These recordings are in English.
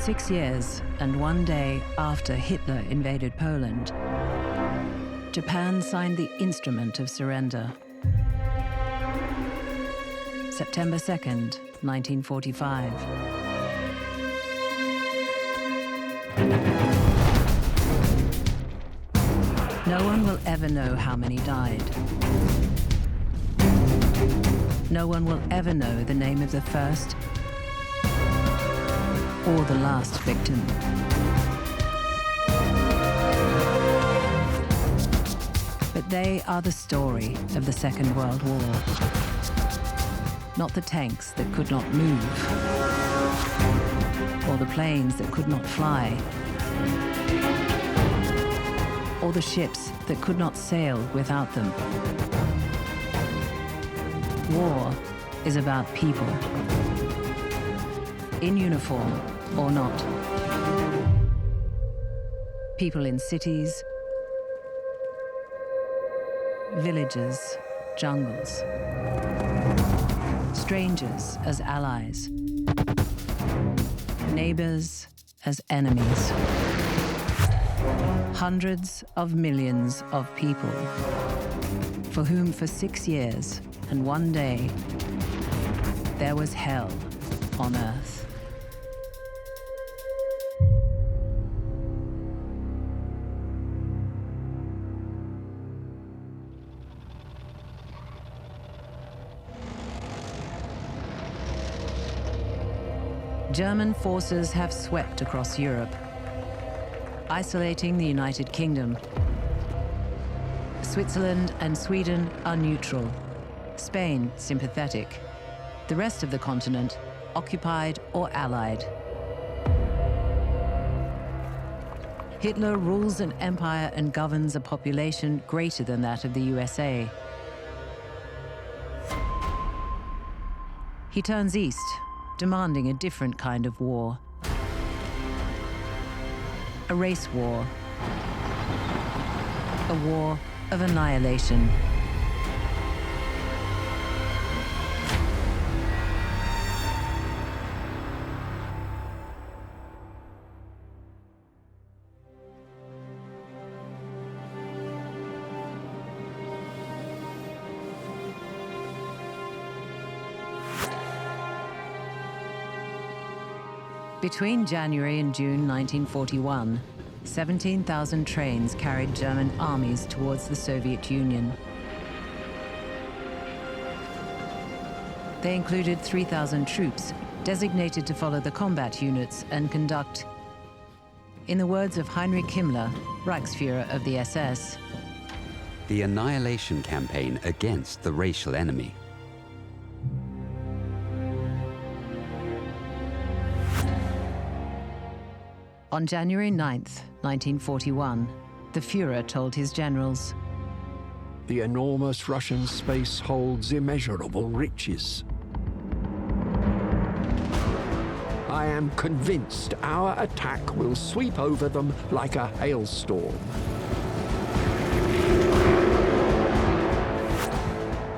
6 years and 1 day after Hitler invaded Poland, Japan signed the Instrument of Surrender. September 2nd, 1945. No one will ever know how many died. No one will ever know the name of the first or the last victim. But they are the story of the Second World War. Not the tanks that could not move, or the planes that could not fly, or the ships that could not sail without them. War is about people, in uniform or not. People in cities, villages, jungles. Strangers as allies. Neighbors as enemies. Hundreds of millions of people, for whom for 6 years and 1 day, there was hell on earth. German forces have swept across Europe, isolating the United Kingdom. Switzerland and Sweden are neutral, Spain sympathetic, the rest of the continent occupied or allied. Hitler rules an empire and governs a population greater than that of the USA. He turns east, demanding a different kind of war. A race war. A war of annihilation. Between January and June 1941, 17,000 trains carried German armies towards the Soviet Union. They included 3,000 troops designated to follow the combat units and conduct, in the words of Heinrich Himmler, Reichsführer of the SS, the annihilation campaign against the racial enemy. On January 9th, 1941, the Führer told his generals, "The enormous Russian space holds immeasurable riches. I am convinced our attack will sweep over them like a hailstorm."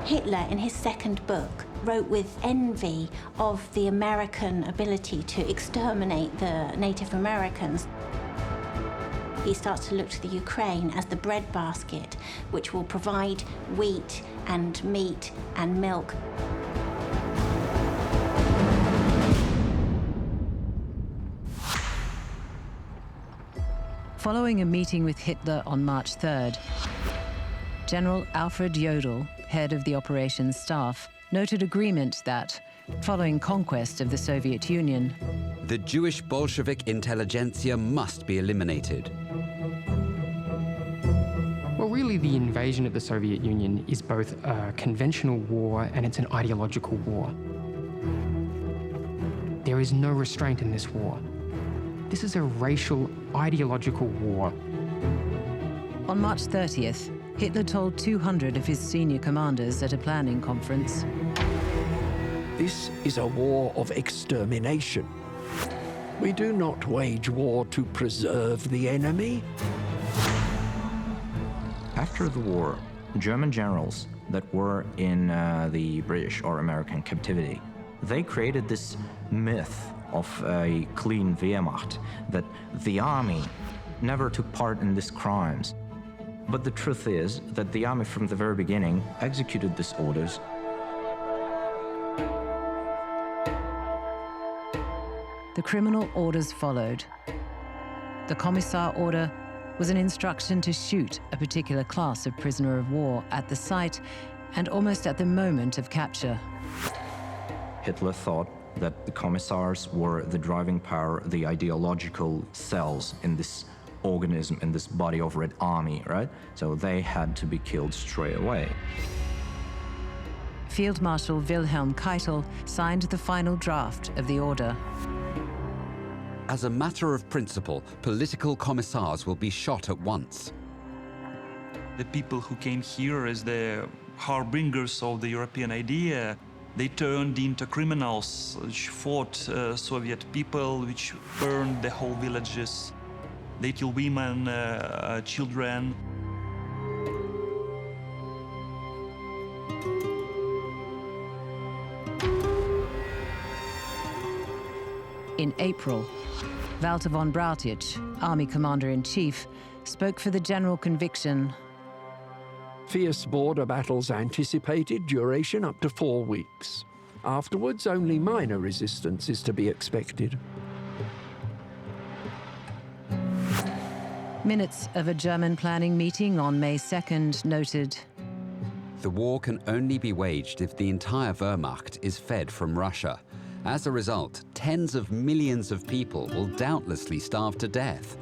Hitler, in his second book, wrote with envy of the American ability to exterminate the Native Americans. He starts to look to the Ukraine as the breadbasket, which will provide wheat and meat and milk. Following a meeting with Hitler on March 3rd, General Alfred Jodl, head of the operations staff, noted agreement that, following conquest of the Soviet Union, the Jewish Bolshevik intelligentsia must be eliminated. Well, really, the invasion of the Soviet Union is both a conventional war and it's an ideological war. There is no restraint in this war. This is a racial, ideological war. On March 30th, Hitler told 200 of his senior commanders at a planning conference, "This is a war of extermination. We do not wage war to preserve the enemy." After the war, German generals that were in the British or American captivity They created this myth of a clean Wehrmacht, that the army never took part in these crimes. But the truth is that the army from the very beginning executed these orders. The criminal orders followed. The Commissar order was an instruction to shoot a particular class of prisoner of war at the site and almost at the moment of capture. Hitler thought that the commissars were the driving power, the ideological cells in this organism, in this body of Red Army, right? So they had to be killed straight away. Field Marshal Wilhelm Keitel signed the final draft of the order. As a matter of principle, political commissars will be shot at once. The people who came here as the harbingers of the European idea, they turned into criminals, which fought Soviet people, which burned the whole villages. They killed women, children. In April, Walter von Brautigsch, Army Commander-in-Chief, spoke for the general conviction. Fierce border battles anticipated, duration up to 4 weeks. Afterwards, only minor resistance is to be expected. Minutes of a German planning meeting on May 2nd noted, The war can only be waged if the entire Wehrmacht is fed from Russia. As a result, tens of millions of people will doubtlessly starve to death.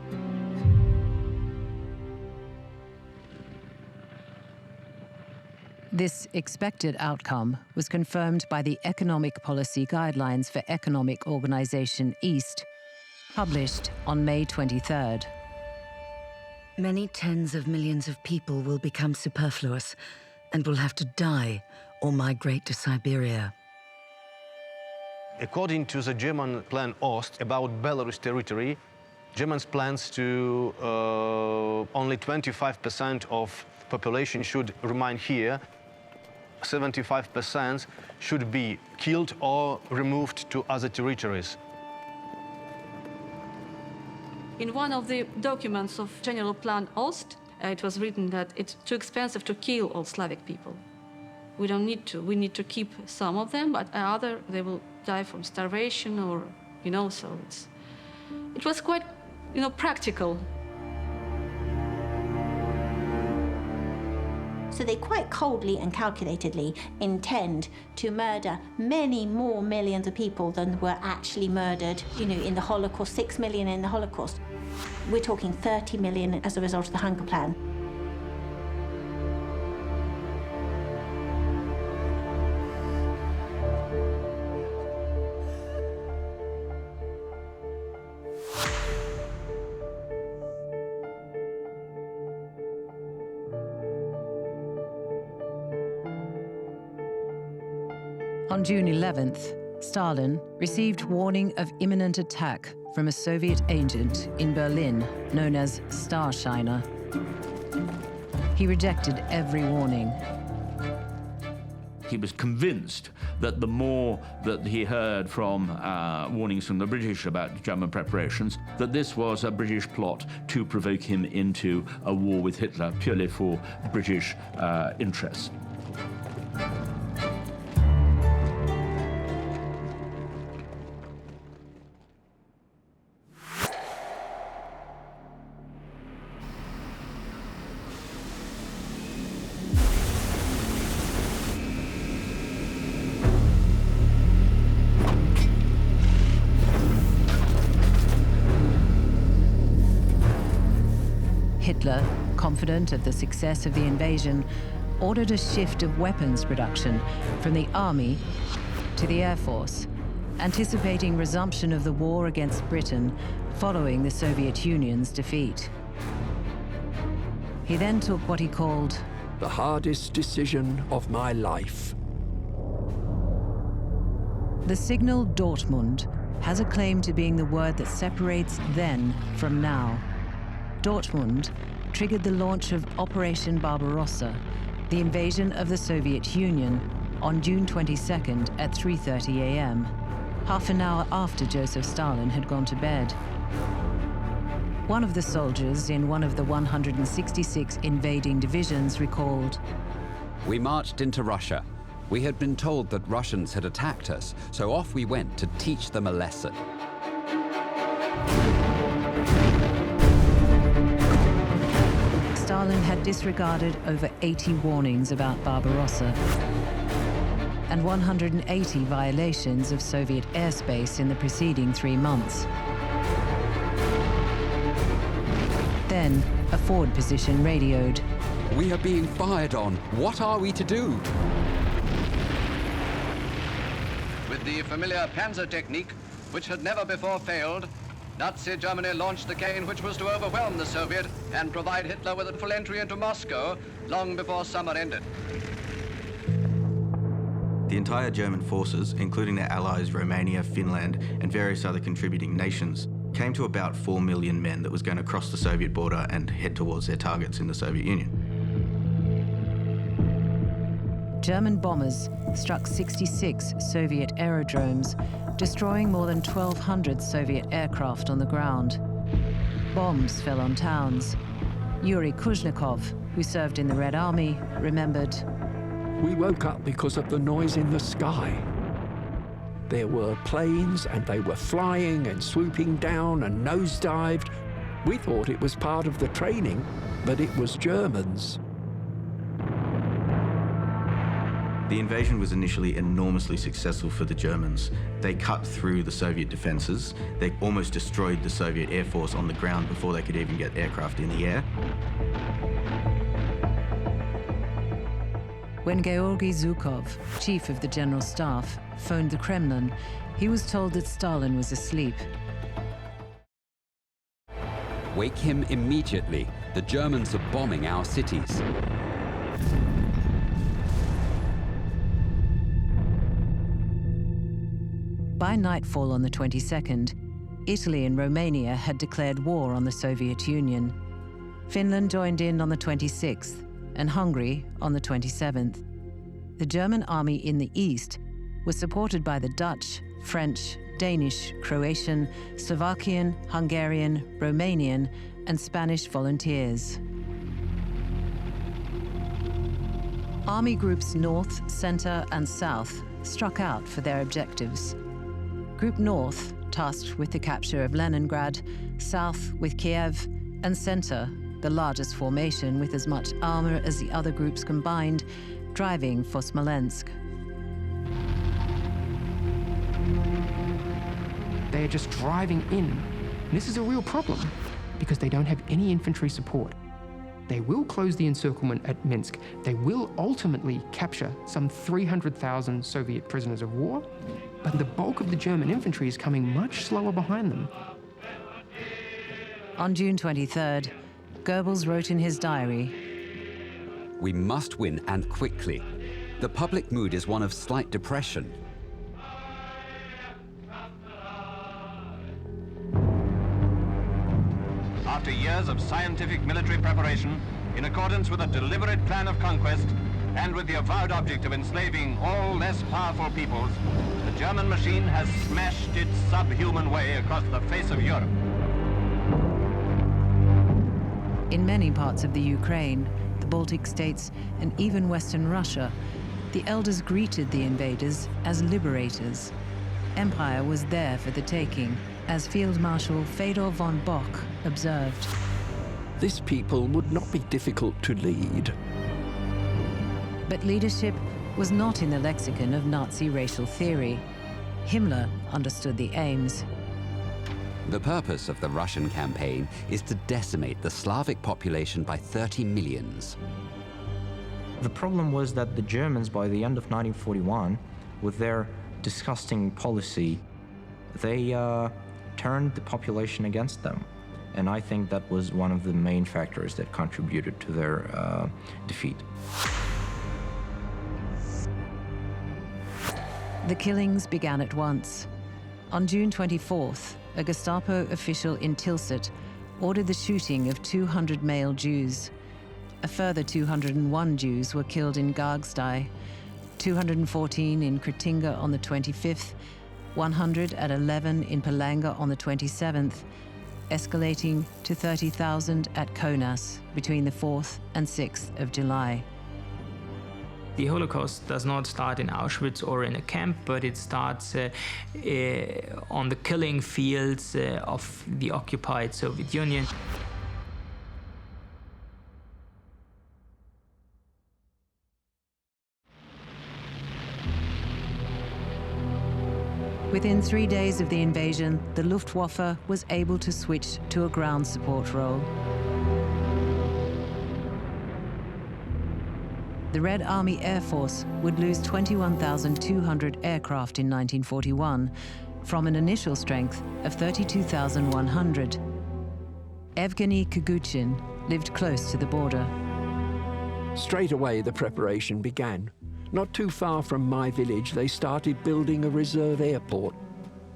This expected outcome was confirmed by the Economic Policy Guidelines for Economic Organization East, published on May 23rd. Many tens of millions of people will become superfluous and will have to die or migrate to Siberia. According to the German Plan Ost about Belarus territory, Germans plans to only 25% of population should remain here. 75% should be killed or removed to other territories. In one of the documents of General Plan Ost, it was written that it's too expensive to kill all Slavic people. We don't need to. We need to keep some of them, but other they will die from starvation or, so it was quite, practical. So they quite coldly and calculatedly intend to murder many more millions of people than were actually murdered, in the Holocaust, 6 million in the Holocaust. We're talking 30 million as a result of the hunger plan. On June 11th, Stalin received warning of imminent attack from a Soviet agent in Berlin known as Starshiner. He rejected every warning. He was convinced that the more that he heard from warnings from the British about German preparations, that this was a British plot to provoke him into a war with Hitler purely for British interests. Hitler, confident of the success of the invasion, ordered a shift of weapons production from the army to the air force, anticipating resumption of the war against Britain following the Soviet Union's defeat. He then took what he called the hardest decision of my life. The signal Dortmund has a claim to being the word that separates then from now. Dortmund triggered the launch of Operation Barbarossa, the invasion of the Soviet Union, on June 22nd at 3:30 a.m., half an hour after Joseph Stalin had gone to bed. One of the soldiers in one of the 166 invading divisions recalled, "We marched into Russia. We had been told that Russians had attacked us, so off we went to teach them a lesson." Stalin had disregarded over 80 warnings about Barbarossa and 180 violations of Soviet airspace in the preceding 3 months. Then, a forward position radioed, "We are being fired on. What are we to do?" With the familiar panzer technique, which had never before failed, Nazi Germany launched the campaign which was to overwhelm the Soviet and provide Hitler with a full entry into Moscow long before summer ended. The entire German forces, including their allies Romania, Finland, and various other contributing nations, came to about 4 million men that was going to cross the Soviet border and head towards their targets in the Soviet Union. German bombers struck 66 Soviet aerodromes, destroying more than 1,200 Soviet aircraft on the ground. Bombs fell on towns. Yuri Kuzhnikov, who served in the Red Army, remembered, "We woke up because of the noise in the sky. There were planes and they were flying and swooping down and nosedived. We thought it was part of the training, but it was Germans." The invasion was initially enormously successful for the Germans. They cut through the Soviet defenses. They almost destroyed the Soviet Air Force on the ground before they could even get aircraft in the air. When Georgy Zhukov, chief of the General Staff, phoned the Kremlin, he was told that Stalin was asleep. "Wake him immediately. The Germans are bombing our cities." By nightfall on the 22nd, Italy and Romania had declared war on the Soviet Union. Finland joined in on the 26th, and Hungary on the 27th. The German army in the east was supported by the Dutch, French, Danish, Croatian, Slovakian, Hungarian, Romanian, and Spanish volunteers. Army groups North, Center, and South struck out for their objectives. Group North, tasked with the capture of Leningrad, South with Kiev, and Center, the largest formation with as much armor as the other groups combined, driving for Smolensk. They are just driving in. And this is a real problem because they don't have any infantry support. They will close the encirclement at Minsk. They will ultimately capture some 300,000 Soviet prisoners of war, but the bulk of the German infantry is coming much slower behind them. On June 23rd, Goebbels wrote in his diary, "We must win, and quickly. The public mood is one of slight depression. After years of scientific military preparation, in accordance with a deliberate plan of conquest, and with the avowed object of enslaving all less powerful peoples, the German machine has smashed its subhuman way across the face of Europe." In many parts of the Ukraine, the Baltic states, and even Western Russia, the elders greeted the invaders as liberators. Empire was there for the taking, as Field Marshal Fedor von Bock observed. "This people would not be difficult to lead." But leadership was not in the lexicon of Nazi racial theory. Himmler understood the aims. The purpose of the Russian campaign is to decimate the Slavic population by 30 millions. The problem was that the Germans, by the end of 1941, with their disgusting policy, they turned the population against them. And I think that was one of the main factors that contributed to their defeat. The killings began at once. On June 24th, a Gestapo official in Tilsit ordered the shooting of 200 male Jews. A further 201 Jews were killed in Gargstei. 214 in Kretinga on the 25th, 100 at 11 in Palanga on the 27th, escalating to 30,000 at Kaunas between the 4th and 6th of July. The Holocaust does not start in Auschwitz or in a camp, but it starts on the killing fields of the occupied Soviet Union. Within 3 days of the invasion, the Luftwaffe was able to switch to a ground support role. The Red Army Air Force would lose 21,200 aircraft in 1941, from an initial strength of 32,100. Evgeny Kuguchin lived close to the border. Straight away, the preparation began. Not too far from my village, they started building a reserve airport.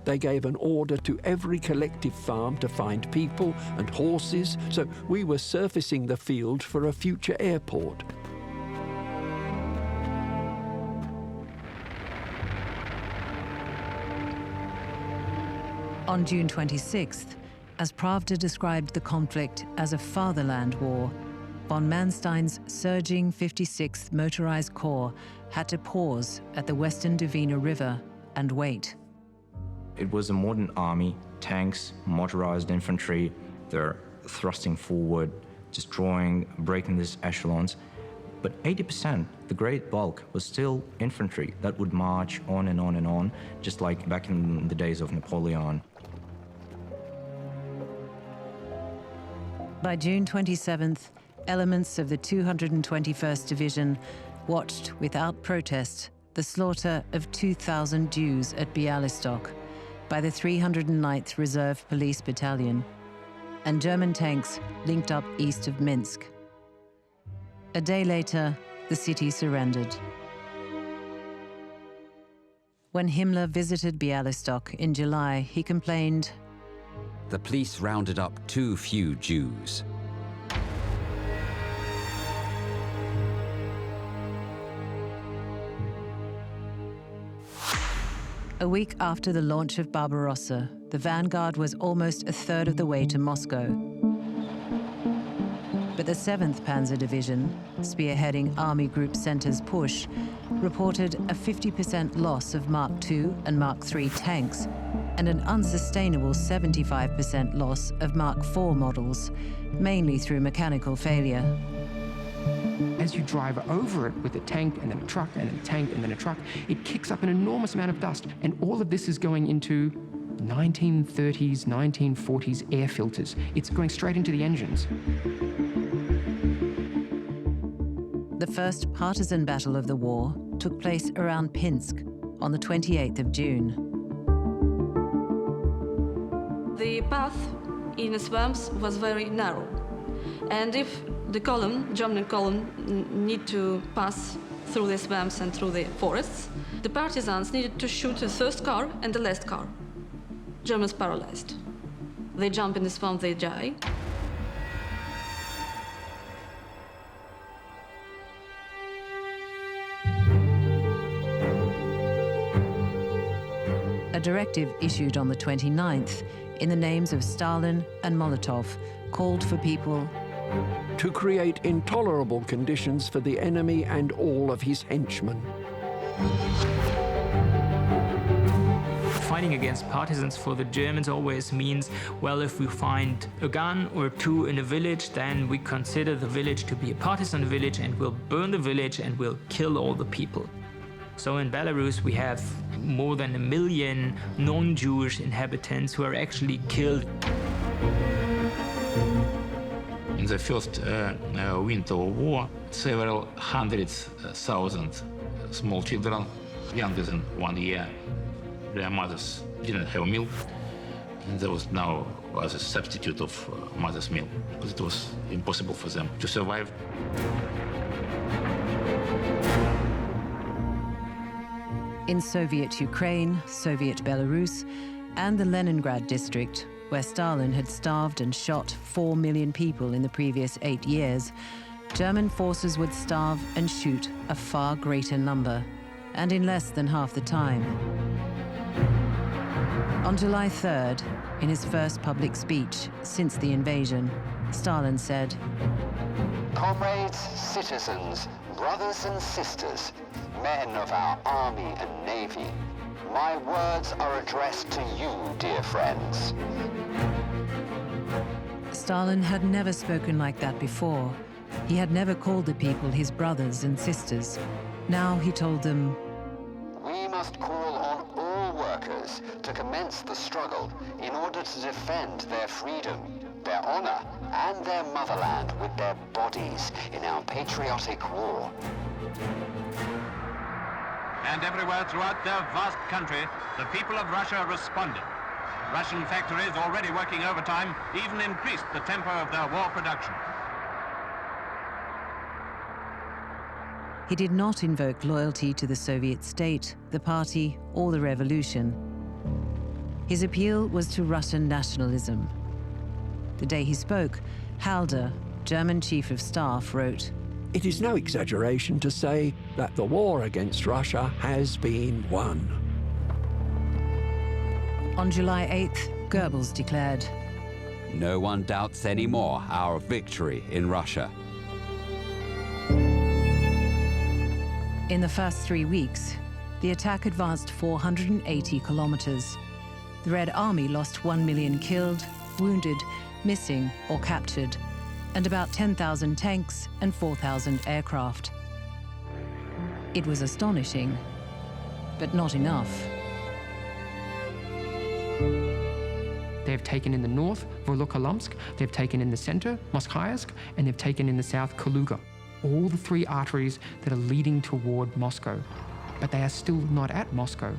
They gave an order to every collective farm to find people and horses, so we were surfacing the field for a future airport. On June 26th, as Pravda described the conflict as a fatherland war, von Manstein's surging 56th Motorized Corps had to pause at the western Dvina River and wait. It was a modern army, tanks, motorized infantry. They're thrusting forward, destroying, breaking these echelons. But 80%, the great bulk, was still infantry that would march on and on and on, just like back in the days of Napoleon. By June 27th, elements of the 221st Division watched without protest the slaughter of 2,000 Jews at Bialystok by the 309th Reserve Police Battalion, and German tanks linked up east of Minsk. A day later, the city surrendered. When Himmler visited Bialystok in July, he complained, "The police rounded up too few Jews." A week after the launch of Barbarossa, the vanguard was almost a third of the way to Moscow. But the 7th Panzer Division, spearheading Army Group Center's push, reported a 50% loss of Mark II and Mark III tanks and an unsustainable 75% loss of Mark IV models, mainly through mechanical failure. As you drive over it with a tank and then a truck and then a tank and then a truck, it kicks up an enormous amount of dust. And all of this is going into 1930s, 1940s air filters. It's going straight into the engines. The first partisan battle of the war took place around Pinsk on the 28th of June. The path in the swamps was very narrow. And if the column, German column, need to pass through the swamps and through the forests, the partisans needed to shoot the first car and the last car. Germans paralyzed. They jump in the swamp, they die. A directive issued on the 29th in the names of Stalin and Molotov called for people to create intolerable conditions for the enemy and all of his henchmen. Fighting against partisans for the Germans always means, well, if we find a gun or two in a village, then we consider the village to be a partisan village and we'll burn the village and we'll kill all the people. So in Belarus, we have more than 1 million non-Jewish inhabitants who are actually killed. In the first winter of war, several hundreds thousand small children, younger than 1 year, their mothers didn't have milk, and there was now a substitute of mother's milk, because it was impossible for them to survive. In Soviet Ukraine, Soviet Belarus, and the Leningrad district, where Stalin had starved and shot 4 million people in the previous 8 years, German forces would starve and shoot a far greater number. and in less than half the time. On July 3rd, in his first public speech since the invasion, Stalin said, "Comrades, citizens, brothers and sisters, men of our army and navy, my words are addressed to you, dear friends." Stalin had never spoken like that before. He had never called the people his brothers and sisters. Now he told them, "We must call on all workers to commence the struggle in order to defend their freedom, their honor, and their motherland with their bodies in our patriotic war." And everywhere throughout their vast country, the people of Russia responded. Russian factories already working overtime even increased the tempo of their war production. he did not invoke loyalty to the Soviet state, the party, or the revolution. His appeal was to Russian nationalism. The day he spoke, Halder, German Chief of Staff, wrote, "It is no exaggeration to say that the war against Russia has been won." On July 8th, Goebbels declared, "No one doubts anymore our victory in Russia." In the first 3 weeks, the attack advanced 480 kilometers. The Red Army lost 1 million killed, wounded, missing, or captured, and about 10,000 tanks and 4,000 aircraft. It was astonishing, but not enough. They've taken in the north, Volokolamsk, they've taken in the center, Moskhaevsk, and they've taken in the south, Kaluga. All the three arteries that are leading toward Moscow. But they are still not at Moscow.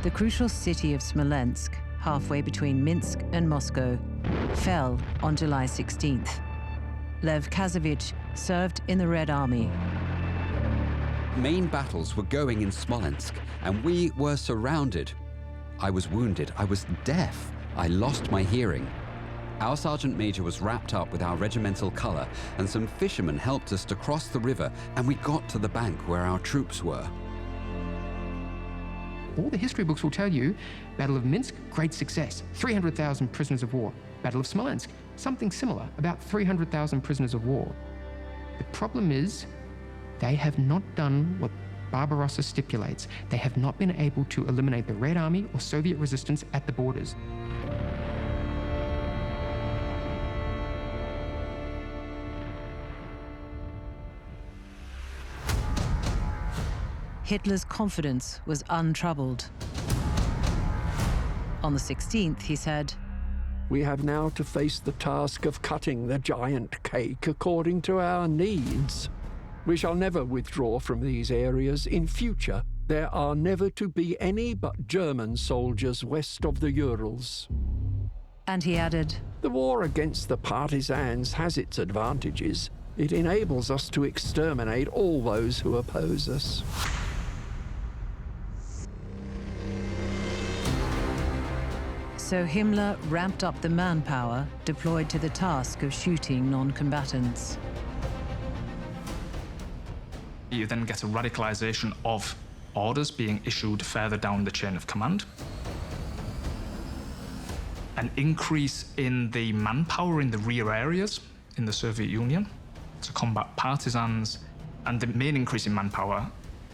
The crucial city of Smolensk, halfway between Minsk and Moscow, fell on July 16th. Lev Kazevich served in the Red Army. Main battles were going in Smolensk, and we were surrounded. I was wounded, I was deaf, I lost my hearing. Our sergeant major was wrapped up with our regimental color, and some fishermen helped us to cross the river, and we got to the bank where our troops were. All the history books will tell you, Battle of Minsk, great success, 300,000 prisoners of war. Battle of Smolensk, something similar, about 300,000 prisoners of war. The problem is, they have not done what Barbarossa stipulates. They have not been able to eliminate the Red Army or Soviet resistance at the borders. Hitler's confidence was untroubled. On the 16th, he said, "We have now to face the task of cutting the giant cake according to our needs. We shall never withdraw from these areas. In future, there are never to be any but German soldiers west of the Urals." And he added, "The war against the partisans has its advantages. It enables us to exterminate all those who oppose us." So Himmler ramped up the manpower deployed to the task of shooting non-combatants. You then get a radicalization of orders being issued further down the chain of command. An increase in the manpower in the rear areas in the Soviet Union to combat partisans. And the main increase in manpower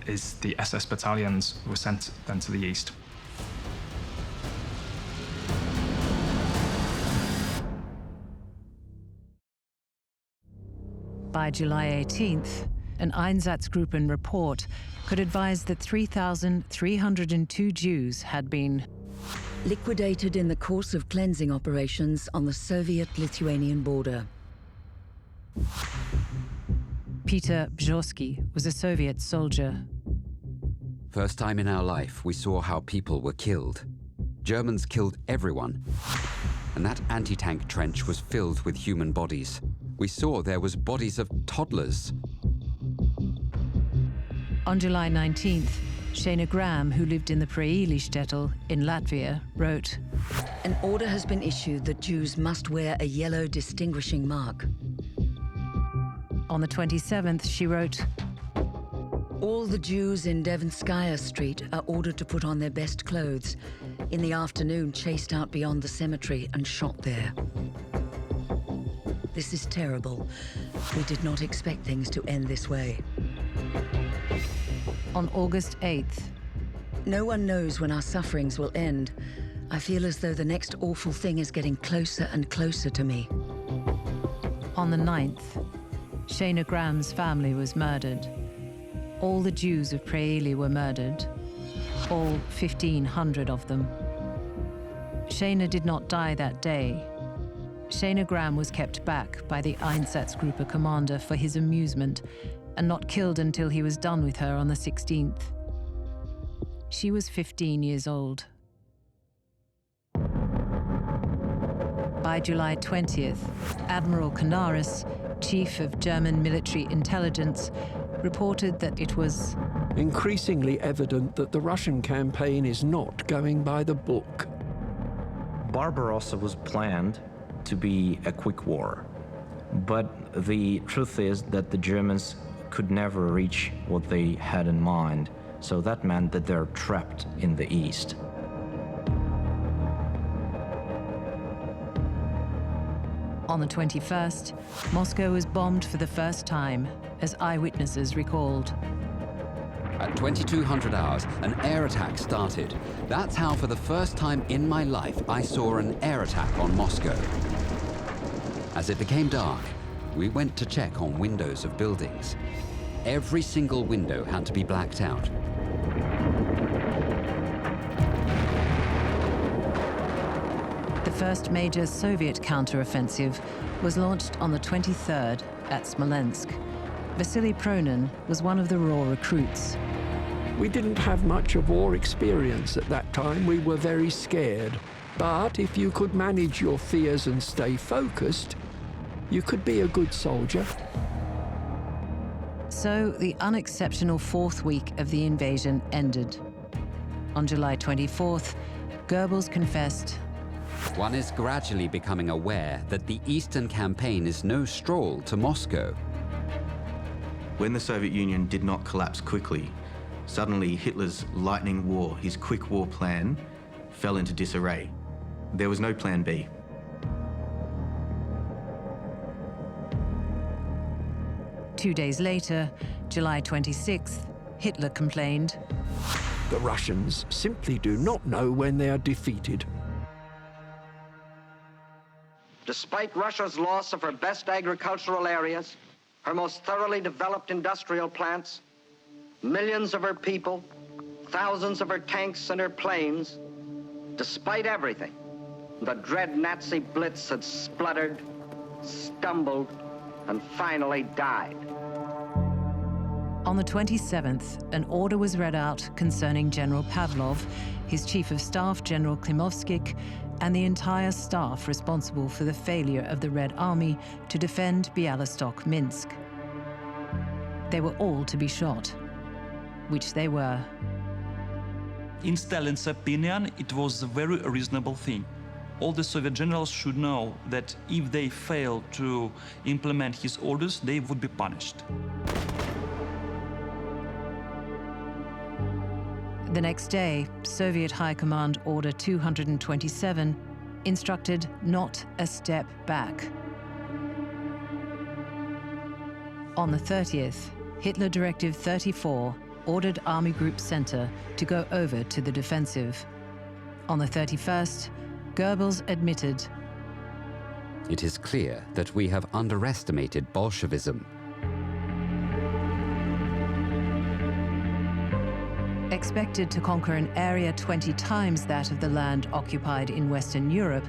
is the SS battalions who were sent then to the east. By July 18th, an Einsatzgruppen report could advise that 3,302 Jews had been liquidated in the course of cleansing operations on the Soviet-Lithuanian border. Peter Bzhosky was a Soviet soldier. First time in our life, we saw how people were killed. Germans killed everyone, and that anti-tank trench was filled with human bodies. We saw there was bodies of toddlers. On July 19th, Shana Graham, who lived in the Preili shtetl in Latvia, wrote, "An order has been issued that Jews must wear a yellow distinguishing mark." On the 27th, she wrote, "All the Jews in Devinskaya Street are ordered to put on their best clothes. In the afternoon, chased out beyond the cemetery and shot there. This is terrible. We did not expect things to end this way." On August 8th, "No one knows when our sufferings will end. I feel as though the next awful thing is getting closer and closer to me." On the 9th, Shana Graham's family was murdered. All the Jews of Preili were murdered, all 1,500 of them. Shana did not die that day. Shana Graham was kept back by the Einsatzgruppe commander for his amusement and not killed until he was done with her on the 16th. She was 15 years old. By July 20th, Admiral Canaris, chief of German military intelligence, reported that it was increasingly evident that the Russian campaign is not going by the book. Barbarossa was planned to be a quick war, but the truth is that the Germans could never reach what they had in mind, so that meant that they're trapped in the east. On the 21st, Moscow was bombed for the first time, as eyewitnesses recalled. At 2200 hours, an air attack started. That's how, for the first time in my life, I saw an air attack on Moscow. As it became dark, we went to check on windows of buildings. Every single window had to be blacked out. The first major Soviet counteroffensive was launched on the 23rd at Smolensk. Vasily Pronin was one of the raw recruits. We didn't have much of war experience at that time. We were very scared. But if you could manage your fears and stay focused, you could be a good soldier. So the unexceptional fourth week of the invasion ended. On July 24th, Goebbels confessed, "One is gradually becoming aware that the Eastern campaign is no stroll to Moscow." When the Soviet Union did not collapse quickly, suddenly Hitler's lightning war, his quick war plan, fell into disarray. There was no plan B. Two days later, July 26th, Hitler complained, "The Russians simply do not know when they are defeated." Despite Russia's loss of her best agricultural areas, her most thoroughly developed industrial plants, millions of her people, thousands of her tanks and her planes, despite everything, the dread Nazi Blitz had spluttered, stumbled, and finally died. On the 27th, an order was read out concerning General Pavlov, his chief of staff, General Klimovskik, and the entire staff responsible for the failure of the Red Army to defend Bialystok-Minsk. They were all to be shot, which they were. In Stalin's opinion, it was a very reasonable thing. All the Soviet generals should know that if they fail to implement his orders, they would be punished. The next day, Soviet High Command Order 227 instructed not a step back. On the 30th, Hitler Directive 34 ordered Army Group Center to go over to the defensive. On the 31st, Goebbels admitted, "It is clear that we have underestimated Bolshevism." Expected to conquer an area 20 times that of the land occupied in Western Europe,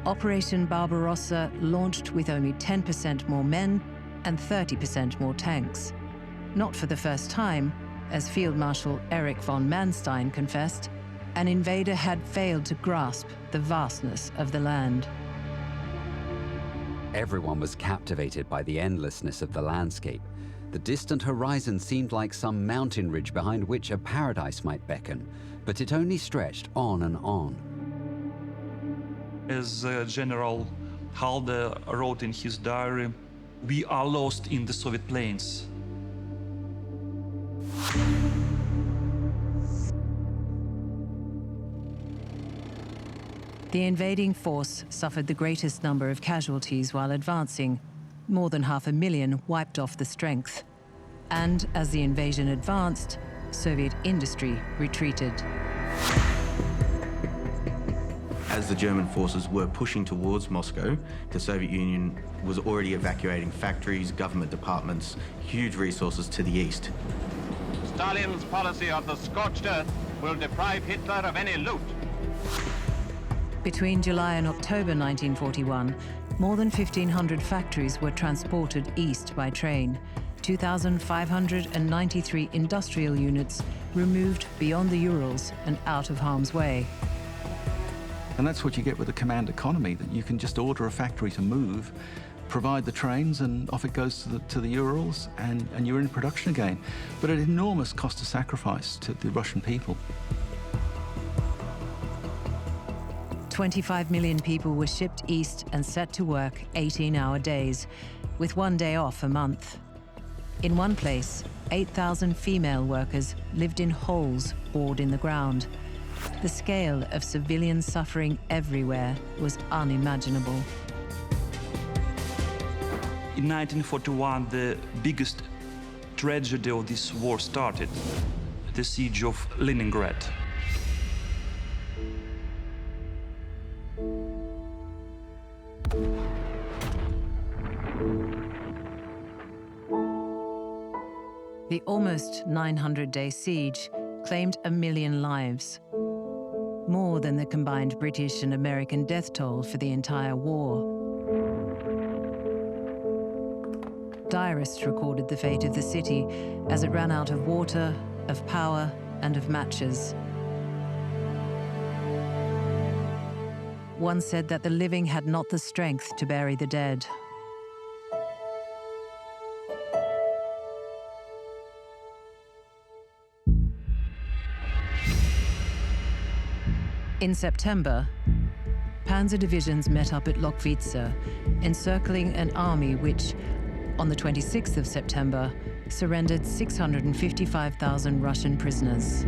Operation Barbarossa launched with only 10% more men and 30% more tanks. Not for the first time, as Field Marshal Erich von Manstein confessed, an invader had failed to grasp the vastness of the land. Everyone was captivated by the endlessness of the landscape. The distant horizon seemed like some mountain ridge behind which a paradise might beckon, but it only stretched on and on. As General Halder wrote in his diary, "We are lost in the Soviet plains." The invading force suffered the greatest number of casualties while advancing. More than 500,000 wiped off the strength. And as the invasion advanced, Soviet industry retreated. As the German forces were pushing towards Moscow, the Soviet Union was already evacuating factories, government departments, huge resources to the east. Stalin's policy of the scorched earth will deprive Hitler of any loot. Between July and October 1941, more than 1,500 factories were transported east by train. 2,593 industrial units removed beyond the Urals and out of harm's way. And that's what you get with the command economy, that you can just order a factory to move, provide the trains, and off it goes to the Urals, and you're in production again. But at enormous cost of sacrifice to the Russian people. 25 million people were shipped east and set to work 18-hour days, with 1 day off a month. In one place, 8,000 female workers lived in holes bored in the ground. The scale of civilian suffering everywhere was unimaginable. In 1941, the biggest tragedy of this war started, the siege of Leningrad. The almost 900-day siege claimed 1 million lives, more than the combined British and American death toll for the entire war. Diarists recorded the fate of the city as it ran out of water, of power, and of matches. One said that the living had not the strength to bury the dead. In September, panzer divisions met up at Lochwitza, encircling an army which, on the 26th of September, surrendered 655,000 Russian prisoners.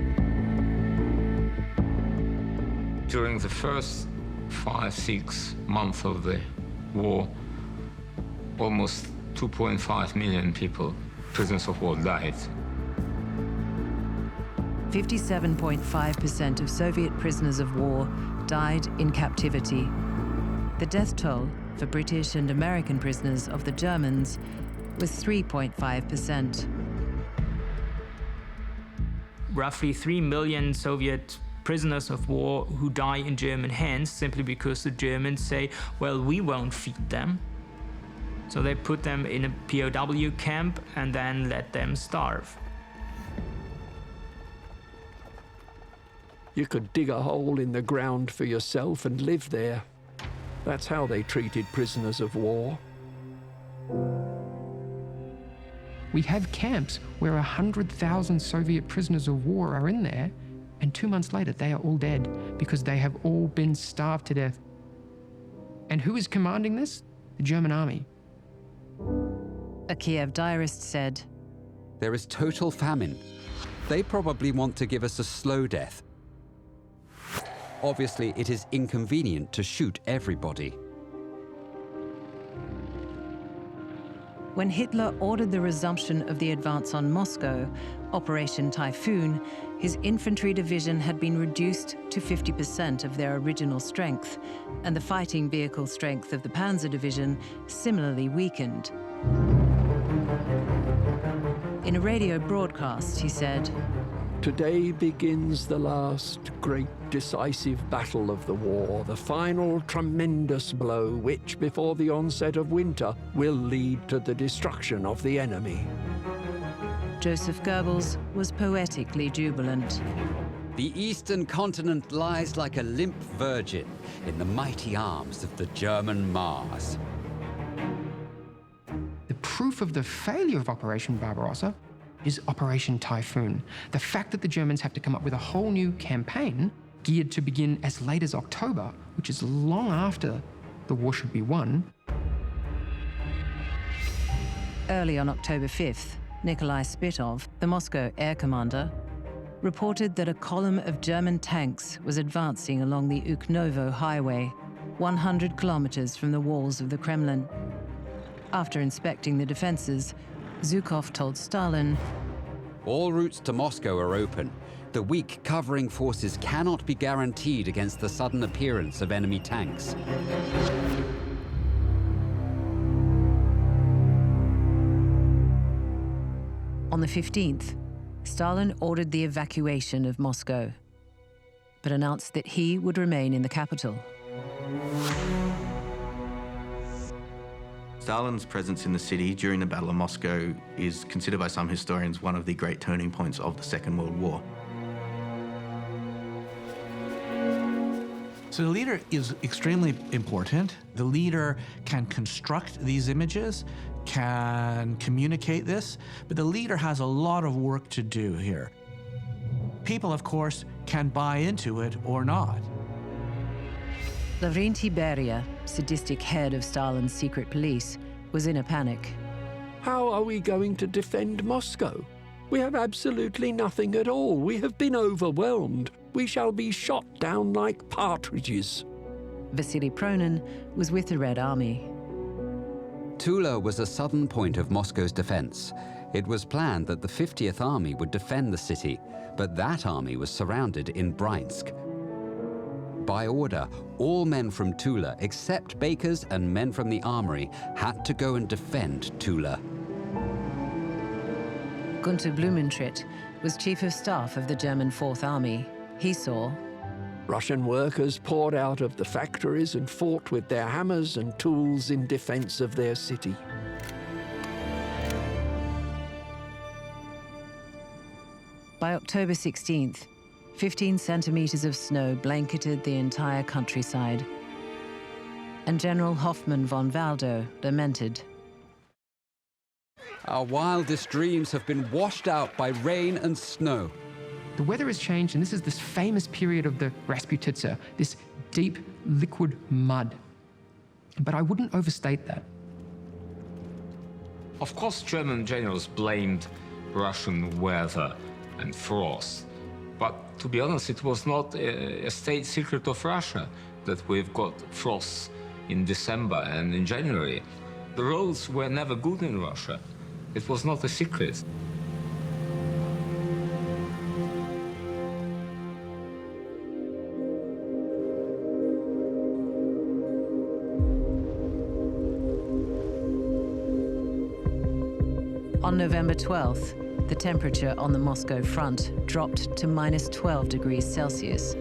During the first 5-6 months of the war, almost 2.5 million people, prisoners of war, died. 57.5% of Soviet prisoners of war died in captivity. The death toll for British and American prisoners of the Germans was 3.5%. Roughly 3 million Soviet prisoners of war who die in German hands simply because the Germans say, well, we won't feed them. So they put them in a POW camp and then let them starve. You could dig a hole in the ground for yourself and live there. That's how they treated prisoners of war. We have camps where 100,000 Soviet prisoners of war are in there, and 2 months later they are all dead because they have all been starved to death. And who is commanding this? The German army. A Kiev diarist said, "There is total famine. They probably want to give us a slow death. Obviously, it is inconvenient to shoot everybody." When Hitler ordered the resumption of the advance on Moscow, Operation Typhoon, his infantry division had been reduced to 50% of their original strength, and the fighting vehicle strength of the Panzer Division similarly weakened. In a radio broadcast, he said, "Today begins the last great decisive battle of the war, the final tremendous blow which, before the onset of winter, will lead to the destruction of the enemy." Joseph Goebbels was poetically jubilant. "The eastern continent lies like a limp virgin in the mighty arms of the German Mars." The proof proof of the failure of Operation Barbarossa is Operation Typhoon. The fact that the Germans have to come up with a whole new campaign geared to begin as late as October, which is long after the war should be won. Early on October 5th, Nikolai Spitov, the Moscow air commander, reported that a column of German tanks was advancing along the Uknovo highway, 100 kilometers from the walls of the Kremlin. After inspecting the defenses, Zhukov told Stalin, "All routes to Moscow are open. The weak covering forces cannot be guaranteed against the sudden appearance of enemy tanks." On the 15th, Stalin ordered the evacuation of Moscow, but announced that he would remain in the capital. Stalin's presence in the city during the Battle of Moscow is considered by some historians one of the great turning points of the Second World War. So the leader is extremely important. The leader can construct these images, can communicate this, but the leader has a lot of work to do here. People, of course, can buy into it or not. Lavrentiy Beria, sadistic head of Stalin's secret police, was in a panic. How are we going to defend Moscow? We have absolutely nothing at all. We have been overwhelmed. We shall be shot down like partridges. Vasily Pronin was with the Red Army. Tula was a southern point of Moscow's defense. It was planned that the 50th Army would defend the city, but that army was surrounded in Bryansk. By order, all men from Tula, except bakers and men from the armory, had to go and defend Tula. Gunther Blumentritt was chief of staff of the German Fourth Army. He saw Russian workers poured out of the factories and fought with their hammers and tools in defense of their city. By October 16th, 15 centimeters of snow blanketed the entire countryside, and General Hoffmann von Waldo lamented. "Our wildest dreams have been washed out by rain and snow." The weather has changed, and this is this famous period of the Rasputitsa, this deep liquid mud. But I wouldn't overstate that. Of course, German generals blamed Russian weather and frost. But to be honest, it was not a state secret of Russia that we've got frosts in December and in January. The roads were never good in Russia. It was not a secret. On November 12th, the temperature on the Moscow front dropped to -12 degrees Celsius,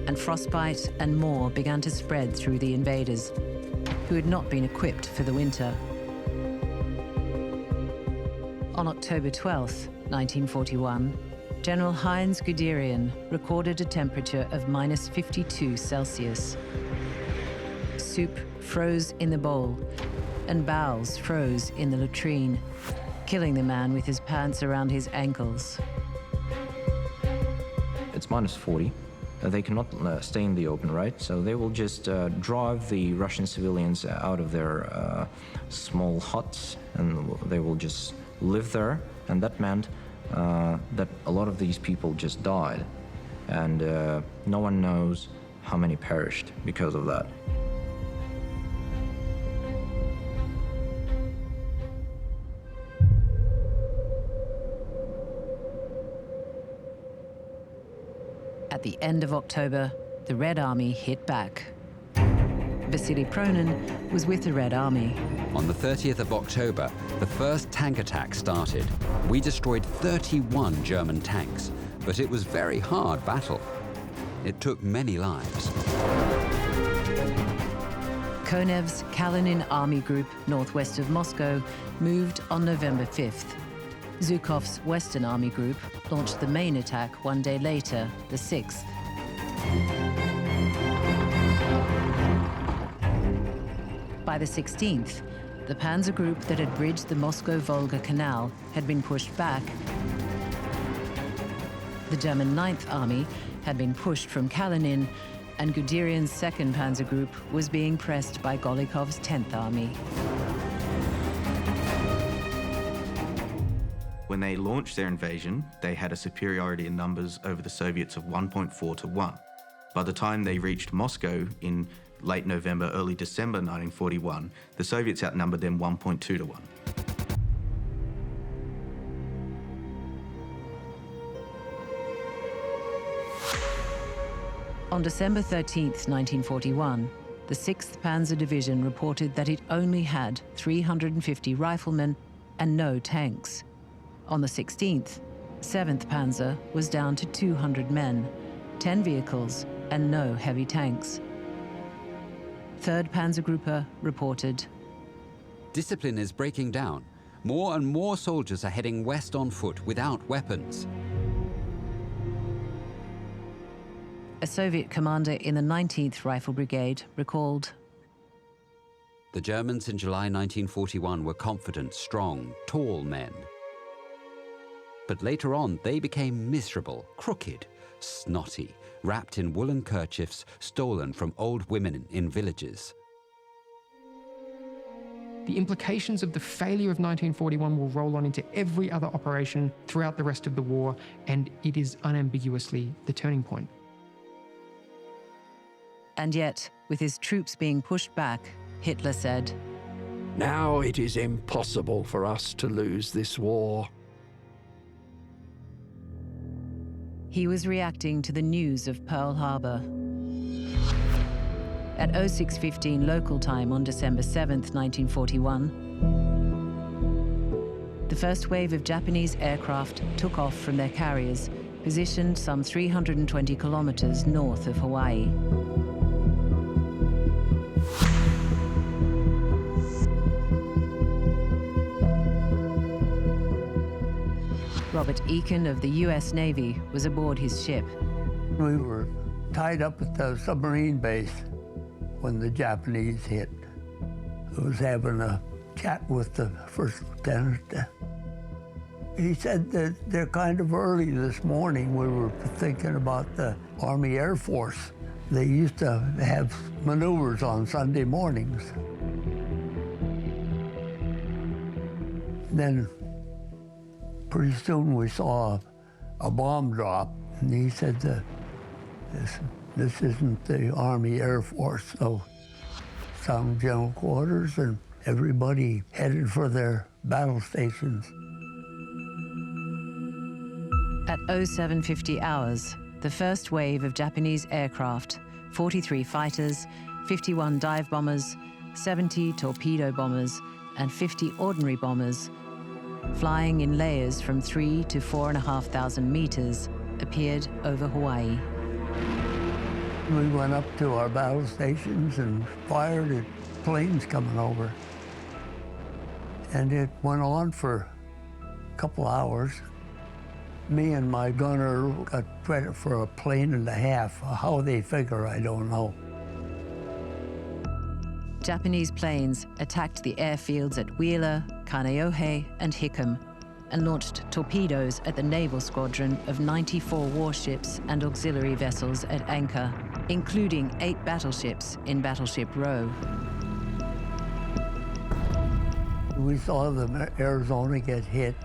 and frostbite and more began to spread through the invaders, who had not been equipped for the winter. On October 12th, 1941, General Heinz Guderian recorded a temperature of -52 Celsius. Soup froze in the bowl, and bowels froze in the latrine, killing the man with his pants around his ankles. It's -40. They cannot stay in the open, right? So they will just drive the Russian civilians out of their small huts, and they will just live there. And that meant that a lot of these people just died. And no one knows how many perished because of that. At the end of October, the Red Army hit back. Vasily Pronin was with the Red Army. On the 30th of October, the first tank attack started. We destroyed 31 German tanks, but it was a very hard battle. It took many lives. Konev's Kalinin Army Group, northwest of Moscow, moved on November 5th. Zhukov's Western Army Group launched the main attack one day later, the 6th. By the 16th, the panzer group that had bridged the Moscow-Volga Canal had been pushed back. The German 9th Army had been pushed from Kalinin, and Guderian's 2nd Panzer Group was being pressed by Golikov's 10th Army. When they launched their invasion, they had a superiority in numbers over the Soviets of 1.4 to 1. By the time they reached Moscow in late November, early December 1941, the Soviets outnumbered them 1.2 to 1. On December 13th, 1941, the 6th Panzer Division reported that it only had 350 riflemen and no tanks. On the 16th, 7th Panzer was down to 200 men, 10 vehicles, and no heavy tanks. 3rd Panzergruppe reported, Discipline is breaking down. More and more soldiers are heading west on foot without weapons. A Soviet commander in the 19th Rifle Brigade recalled, The Germans in July 1941 were confident, strong, tall men. But later on, they became miserable, crooked, snotty, wrapped in woolen kerchiefs stolen from old women in villages. The implications of the failure of 1941 will roll on into every other operation throughout the rest of the war, and it is unambiguously the turning point. And yet, with his troops being pushed back, Hitler said, Now it is impossible for us to lose this war. He was reacting to the news of Pearl Harbor. At 06:15 local time on December 7th, 1941, the first wave of Japanese aircraft took off from their carriers, positioned some 320 kilometers north of Hawaii. Robert Eakin of the U.S. Navy was aboard his ship. We were tied up at the submarine base when the Japanese hit. I was having a chat with the first lieutenant. He said that they're kind of early this morning. We were thinking about the Army Air Force. They used to have maneuvers on Sunday mornings. Then pretty soon we saw a bomb drop, and he said, this isn't the Army Air Force. So some general quarters and everybody headed for their battle stations. At 0750 hours, the first wave of Japanese aircraft, 43 fighters, 51 dive bombers, 70 torpedo bombers, and 50 ordinary bombers, flying in layers from 3,000 to 4,500 meters, appeared over Hawaii. We went up to our battle stations and fired at planes coming over. And it went on for a couple hours. Me and my gunner got credit for a plane and a half. How they figure, I don't know. Japanese planes attacked the airfields at Wheeler, Kaneohe, and Hickam, and launched torpedoes at the naval squadron of 94 warships and auxiliary vessels at anchor, including 8 battleships in Battleship Row. We saw the Arizona get hit.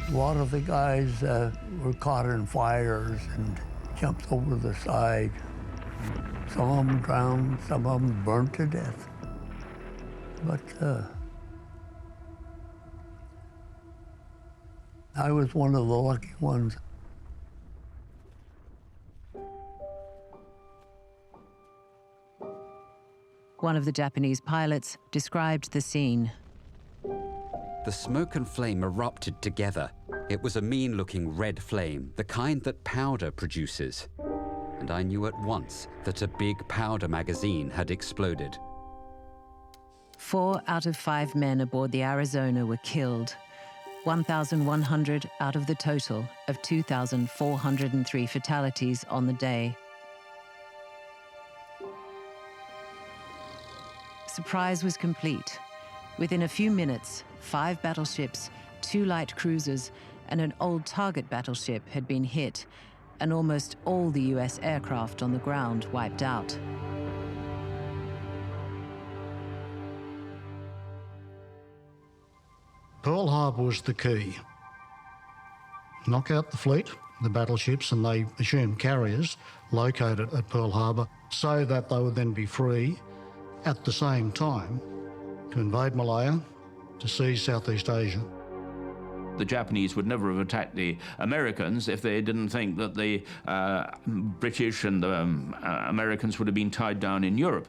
A lot of the guys were caught in fires and jumped over the side. Some of them drowned, some of them burned to death. But I was one of the lucky ones. One of the Japanese pilots described the scene. The smoke and flame erupted together. It was a mean-looking red flame, the kind that powder produces. And I knew at once that a big powder magazine had exploded. 4 out of 5 men aboard the Arizona were killed. 1,100 out of the total of 2,403 fatalities on the day. Surprise was complete. Within a few minutes, 5 battleships, 2 light cruisers, and an old target battleship had been hit, and almost all the US aircraft on the ground wiped out. Pearl Harbor was the key. Knock out the fleet, the battleships, and they assumed carriers located at Pearl Harbor so that they would then be free at the same time to invade Malaya, to seize Southeast Asia. The Japanese would never have attacked the Americans if they didn't think that the British and the Americans would have been tied down in Europe.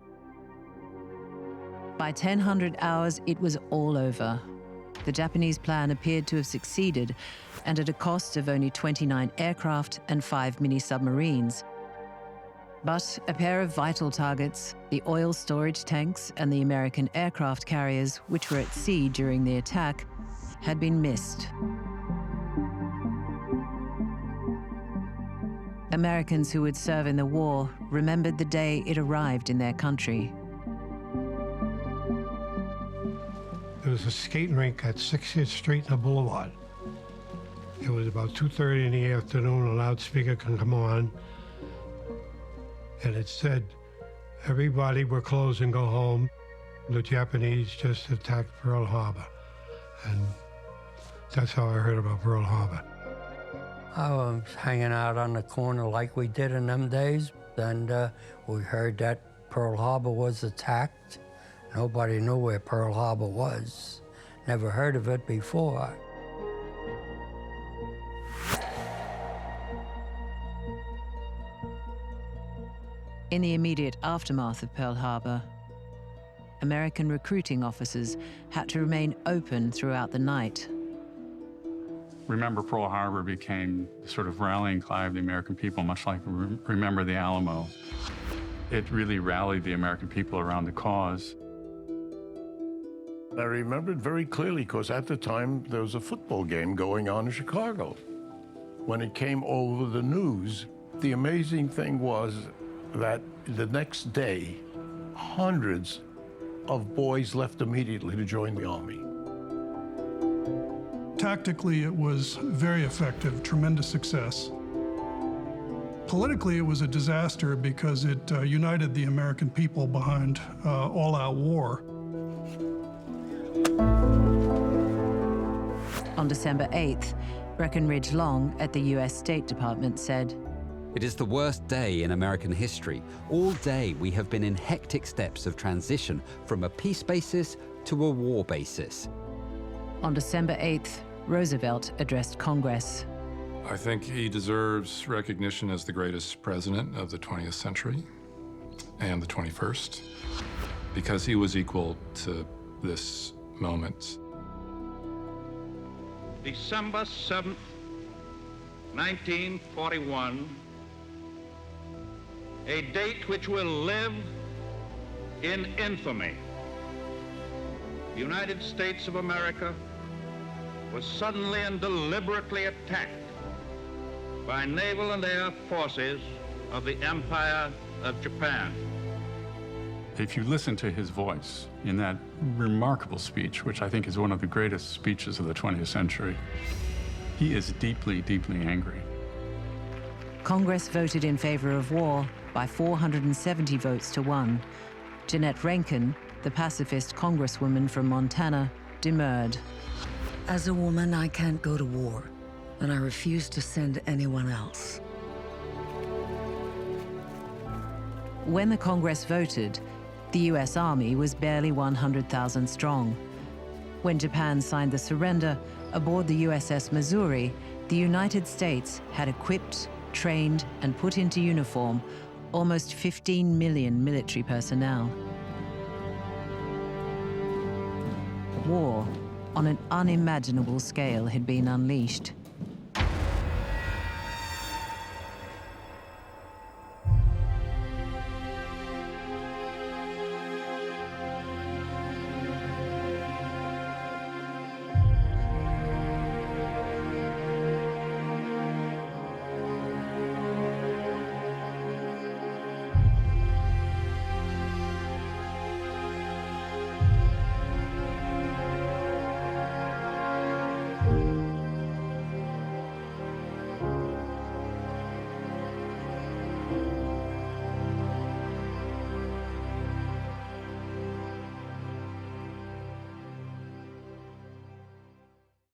By 1000 hours, it was all over. The Japanese plan appeared to have succeeded, and at a cost of only 29 aircraft and 5 mini-submarines. But a pair of vital targets, the oil storage tanks and the American aircraft carriers, which were at sea during the attack, had been missed. Americans who would serve in the war remembered the day it arrived in their country. There was a skating rink at 60th Street and the Boulevard. It was about 2:30 in the afternoon, a loudspeaker can come on, and it said, everybody were closed and go home. The Japanese just attacked Pearl Harbor. And that's how I heard about Pearl Harbor. I was hanging out on the corner like we did in them days, and we heard that Pearl Harbor was attacked. Nobody knew where Pearl Harbor was. Never heard of it before. In the immediate aftermath of Pearl Harbor, American recruiting officers had to remain open throughout the night. Remember Pearl Harbor became the sort of rallying cry of the American people, much like Remember the Alamo. It really rallied the American people around the cause. I remember it very clearly because at the time there was a football game going on in Chicago. When it came over the news, the amazing thing was that the next day, hundreds of boys left immediately to join the Army. Tactically, it was very effective, tremendous success. Politically, it was a disaster because it united the American people behind all-out war. On December 8th, Breckinridge Long at the US State Department said, "It is the worst day in American history. All day we have been in hectic steps of transition from a peace basis to a war basis." On December 8th, Roosevelt addressed Congress. I think he deserves recognition as the greatest president of the 20th century and the 21st because he was equal to this moment. December 7th, 1941, a date which will live in infamy. The United States of America was suddenly and deliberately attacked by naval and air forces of the Empire of Japan. If you listen to his voice in that remarkable speech, which I think is one of the greatest speeches of the 20th century, he is deeply, deeply angry. Congress voted in favor of war by 470 votes to 1. Jeanette Rankin, the pacifist congresswoman from Montana, demurred. As a woman, I can't go to war, and I refuse to send anyone else. When the Congress voted, the US Army was barely 100,000 strong. When Japan signed the surrender aboard the USS Missouri, the United States had equipped, trained, and put into uniform almost 15 million military personnel. War on an unimaginable scale had been unleashed.